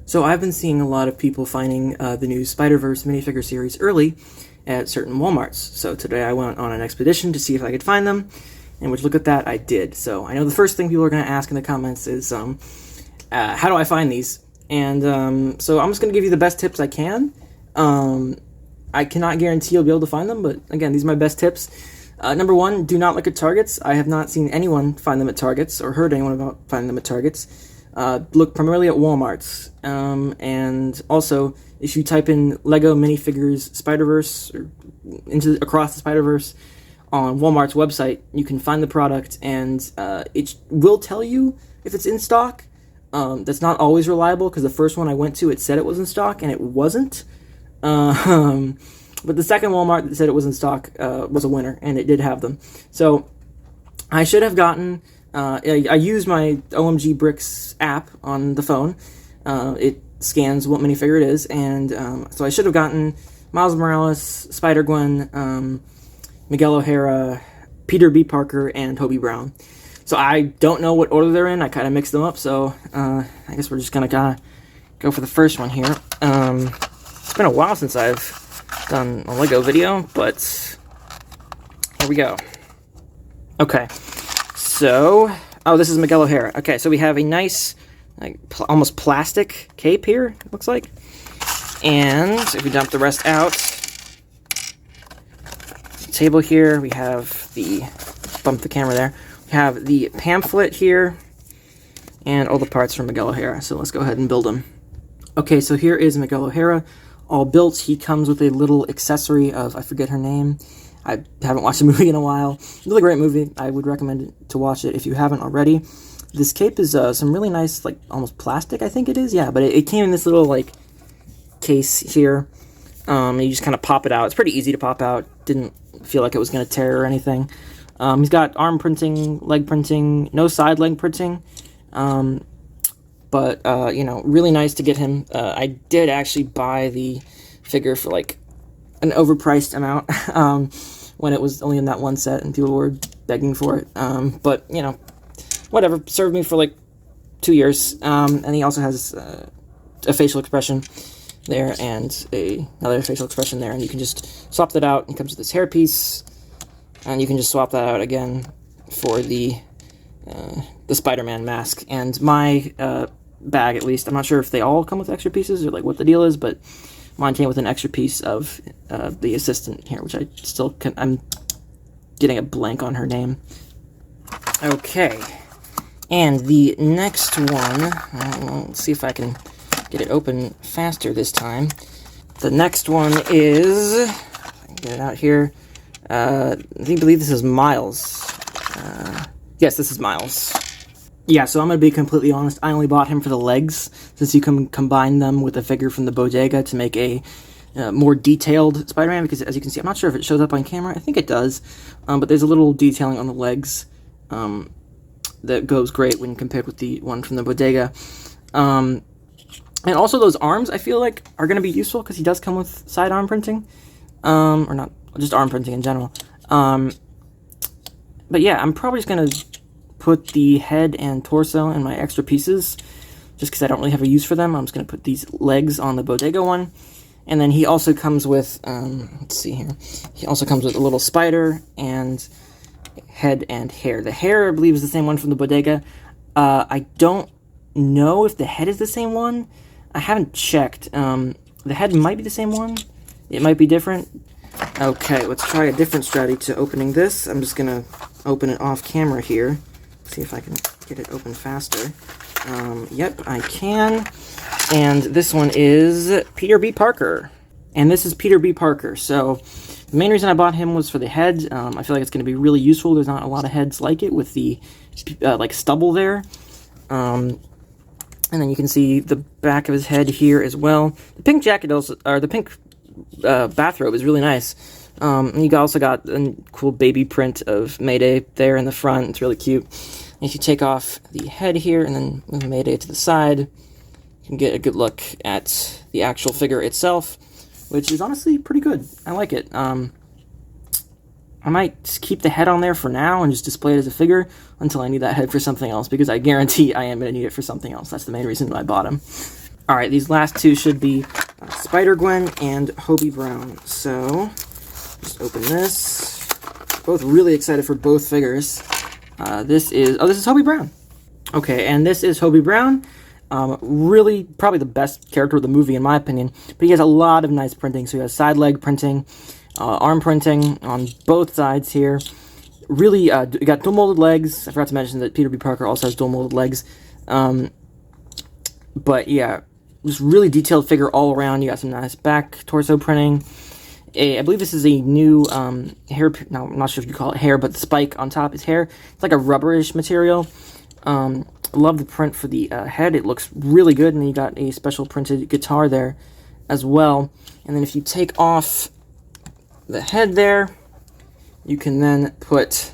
So I've been seeing a lot of people finding the new Spider-Verse minifigure series early at certain Walmarts. So today I went on an expedition to see if I could find them, and would look at that, I did. So I know the first thing people are going to ask in the comments is, how do I find these? And so I'm just going to give you the best tips I can. I cannot guarantee you'll be able to find them, but again, these are my best tips. Number one, do not look at Targets. I have not seen anyone find them at Targets, or heard anyone about finding them at Targets. Look primarily at Walmarts. And also, if you type in Lego minifigures Spider-Verse, or across the Spider-Verse on Walmart's website, you can find the product, and it will tell you if it's in stock. That's not always reliable, because the first one I went to, it said it was in stock, and it wasn't. But the second Walmart that said it was in stock was a winner, and it did have them. So I should have gotten... I use my OMG Bricks app on the phone. It scans what minifigure it is, and so I should have gotten Miles Morales, Spider-Gwen, Miguel O'Hara, Peter B. Parker, and Hobie Brown. So I don't know what order they're in. I kind of mixed them up, so I guess we're just going to go for the first one here. It's been a while since I've done a Lego video, but here we go. Okay. So, this is Miguel O'Hara. Okay, so we have a nice, almost plastic cape here, it looks like. And if we dump the rest out, the table here, we have bump the camera there, we have the pamphlet here, and all the parts from Miguel O'Hara. So let's go ahead and build them. Okay, so here is Miguel O'Hara, all built. He comes with a little accessory of, I forget her name. I haven't watched the movie in a while. It's a really great movie. I would recommend it to watch it if you haven't already. This cape is some really nice, almost plastic, I think it is. Yeah, but it came in this little, case here. And you just kind of pop it out. It's pretty easy to pop out. Didn't feel like it was going to tear or anything. He's got arm printing, leg printing, no side leg printing. But, really nice to get him. I did actually buy the figure for, an overpriced amount when it was only in that one set and people were begging for it. But, whatever. Served me for 2 years. And he also has a facial expression there and another facial expression there. And you can just swap that out. It comes with this hairpiece. And you can just swap that out again for the Spider-Man mask. And my bag, at least, I'm not sure if they all come with extra pieces or what the deal is, but mine came with an extra piece of the assistant here, which I'm getting a blank on her name. Okay, and the next one, let's see if I can get it open faster this time. The next one is, if I can get it out here, I believe this is Miles. Yes, this is Miles. Yeah, so I'm going to be completely honest, I only bought him for the legs, since you can combine them with a figure from the bodega to make a more detailed Spider-Man, because as you can see, I'm not sure if it shows up on camera, I think it does, but there's a little detailing on the legs that goes great when compared with the one from the bodega. And also those arms, I feel like, are going to be useful, because he does come with sidearm printing, or not, just arm printing in general. But yeah, I'm probably just going to put the head and torso in my extra pieces, just because I don't really have a use for them. I'm just going to put these legs on the bodega one. And then he also comes with, let's see here, he also comes with a little spider and head and hair. The hair, I believe, is the same one from the bodega. I don't know if the head is the same one. I haven't checked. The head might be the same one. It might be different. Okay, let's try a different strategy to opening this. I'm just going to open it off camera here. See if I can get it open faster. Yep, I can. And this one is Peter B. Parker. And this is Peter B. Parker. So the main reason I bought him was for the head. I feel like it's going to be really useful. There's not a lot of heads like it with the stubble there. And then you can see the back of his head here as well. The pink jacket also, or the pink bathrobe is really nice. And you also got a cool baby print of Mayday there in the front. It's really cute. And if you take off the head here and then move Mayday to the side, you can get a good look at the actual figure itself, which is honestly pretty good. I like it. I might just keep the head on there for now and just display it as a figure until I need that head for something else, because I guarantee I am going to need it for something else. That's the main reason I bought him. Alright, these last two should be Spider-Gwen and Hobie Brown. So, just open this. Both really excited for both figures. This is Hobie Brown. Okay, and this is Hobie Brown. Really, probably the best character of the movie, in my opinion. But he has a lot of nice printing. So he has side leg printing, arm printing on both sides here. Really, you got dual molded legs. I forgot to mention that Peter B. Parker also has dual molded legs. But yeah, just really detailed figure all around. You got some nice back torso printing. I believe this is a new hair. No, I'm not sure if you call it hair, but the spike on top is hair. It's like a rubberish material. Love the print for the head. It looks really good, and then you got a special printed guitar there as well. And then if you take off the head there, you can then put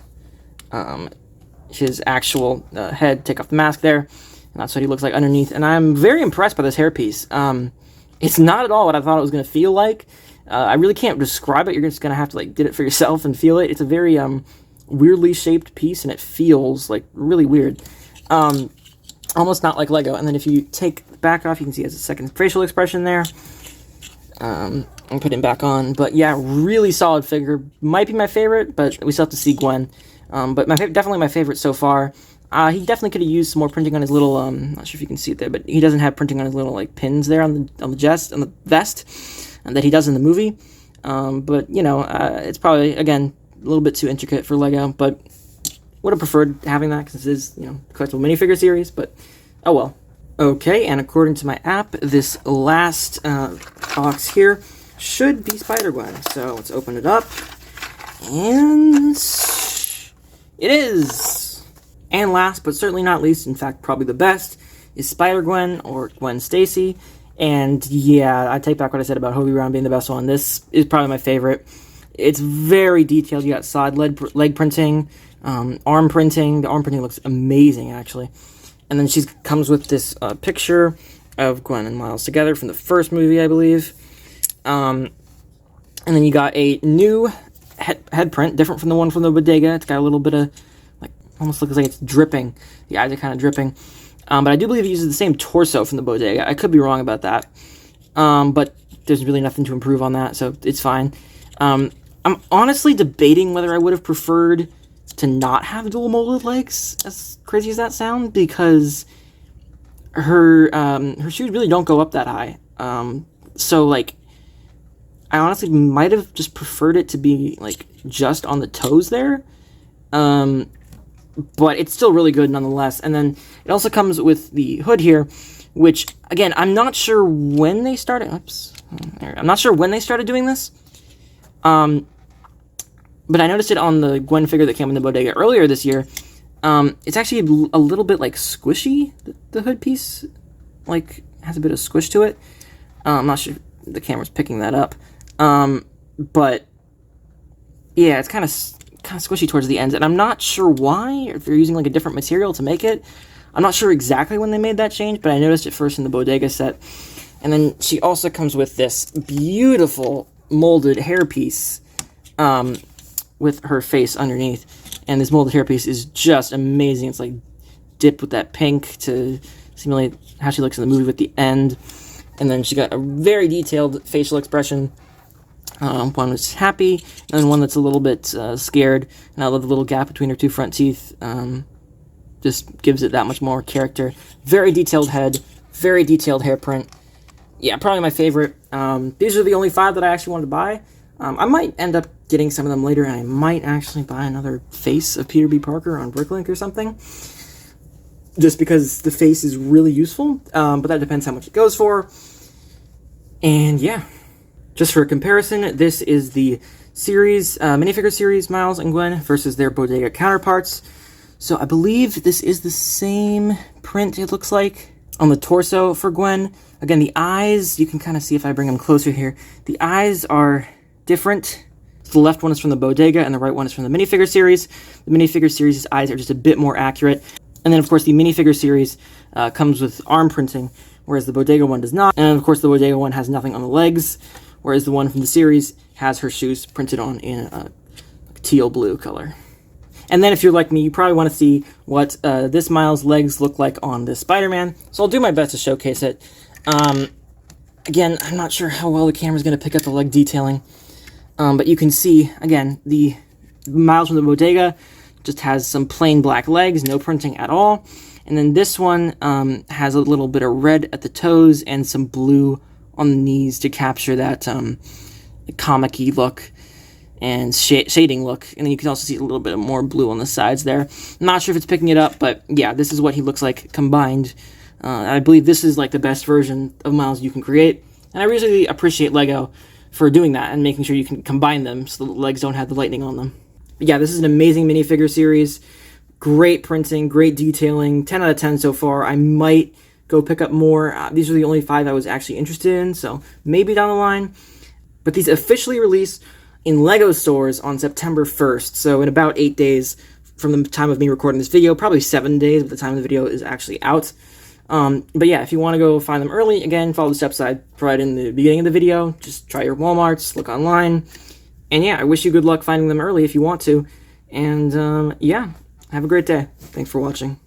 his actual head, take off the mask there, and that's what he looks like underneath. And I'm very impressed by this hairpiece. It's not at all what I thought it was going to feel like. I really can't describe it. You're just going to have to like get it for yourself and feel it. It's a very weirdly shaped piece, and it feels like really weird. Almost not like Lego. And then if you take the back off, you can see it has a second facial expression there. And put him back on. But yeah, really solid figure. Might be my favorite, but we still have to see Gwen. But definitely my favorite so far. He definitely could have used some more printing on his little, not sure if you can see it there, but he doesn't have printing on his little like pins there on the vest, and that he does in the movie. But you know, it's probably again a little bit too intricate for Lego, but would have preferred having that because this is, you know, collectible minifigure series, but oh well. Okay, and according to my app, this last box here should be Spider-Gwen. So let's open it up, and it is. And last, but certainly not least, in fact, probably the best, is Spider-Gwen, or Gwen Stacy. And yeah, I take back what I said about Hobie Brown being the best one. This is probably my favorite. It's very detailed. You got side leg printing, arm printing. The arm printing looks amazing, actually. And then she comes with this picture of Gwen and Miles together from the first movie, I believe. And then you got a new head print, different from the one from the bodega. It's got a little bit of, like, almost looks like it's dripping. The eyes are kind of dripping. But I do believe it uses the same torso from the bodega. I could be wrong about that. But there's really nothing to improve on that, so it's fine. I'm honestly debating whether I would have preferred to not have dual molded legs, as crazy as that sounds, because her shoes really don't go up that high. So, like, I honestly might have just preferred it to be, like, just on the toes there. But it's still really good nonetheless. And then it also comes with the hood here, which, again, I'm not sure when they started... Oops. I'm not sure when they started doing this. But I noticed it on the Gwen figure that came in the bodega earlier this year. It's actually a little bit, like, squishy, the hood piece. Like, has a bit of squish to it. I'm not sure if the camera's picking that up. But, yeah, it's kind of squishy towards the ends, and I'm not sure why, or if they're using like a different material to make it. I'm not sure exactly when they made that change, but I noticed it first in the bodega set. And then she also comes with this beautiful molded hairpiece with her face underneath, and this molded hairpiece is just amazing. It's like dipped with that pink to simulate how she looks in the movie with the end. And then she got a very detailed facial expression. One that's happy, and then one that's a little bit scared. And I love the little gap between her two front teeth. Just gives it that much more character. Very detailed head, very detailed hair print. Yeah, probably my favorite. These are the only 5 that I actually wanted to buy. I might end up getting some of them later, and I might actually buy another face of Peter B. Parker on Bricklink or something. Just because the face is really useful, but that depends how much it goes for. And yeah. Just for a comparison, this is the series, minifigure series Miles and Gwen versus their bodega counterparts. So I believe this is the same print, it looks like, on the torso for Gwen. Again, the eyes, you can kind of see if I bring them closer here. The eyes are different. The left one is from the bodega, and the right one is from the minifigure series. The minifigure series' eyes are just a bit more accurate. And then, of course, the minifigure series comes with arm printing, whereas the bodega one does not. And, of course, the bodega one has nothing on the legs, whereas the one from the series has her shoes printed on in a teal blue color. And then if you're like me, you probably want to see what this Miles' legs look like on this Spider-Man. So I'll do my best to showcase it. Again, I'm not sure how well the camera's going to pick up the leg detailing, but you can see, again, the Miles from the Bodega just has some plain black legs, no printing at all. And then this one has a little bit of red at the toes and some blue on the knees to capture that comic-y look and shading look. And then you can also see a little bit more blue on the sides there. I'm not sure if it's picking it up, but yeah, this is what he looks like combined. I believe this is like the best version of Miles you can create. And I really appreciate LEGO for doing that and making sure you can combine them so the legs don't have the lightning on them. But yeah, this is an amazing minifigure series. Great printing, great detailing, 10 out of 10 so far. I might go pick up more. These are the only 5 I was actually interested in, so maybe down the line. But these officially release in LEGO stores on September 1st, so in about 8 days from the time of me recording this video, probably 7 days by the time the video is actually out. But yeah, if you want to go find them early, again, follow the steps I provided in the beginning of the video. Just try your Walmarts, look online. And yeah, I wish you good luck finding them early if you want to. And yeah, have a great day. Thanks for watching.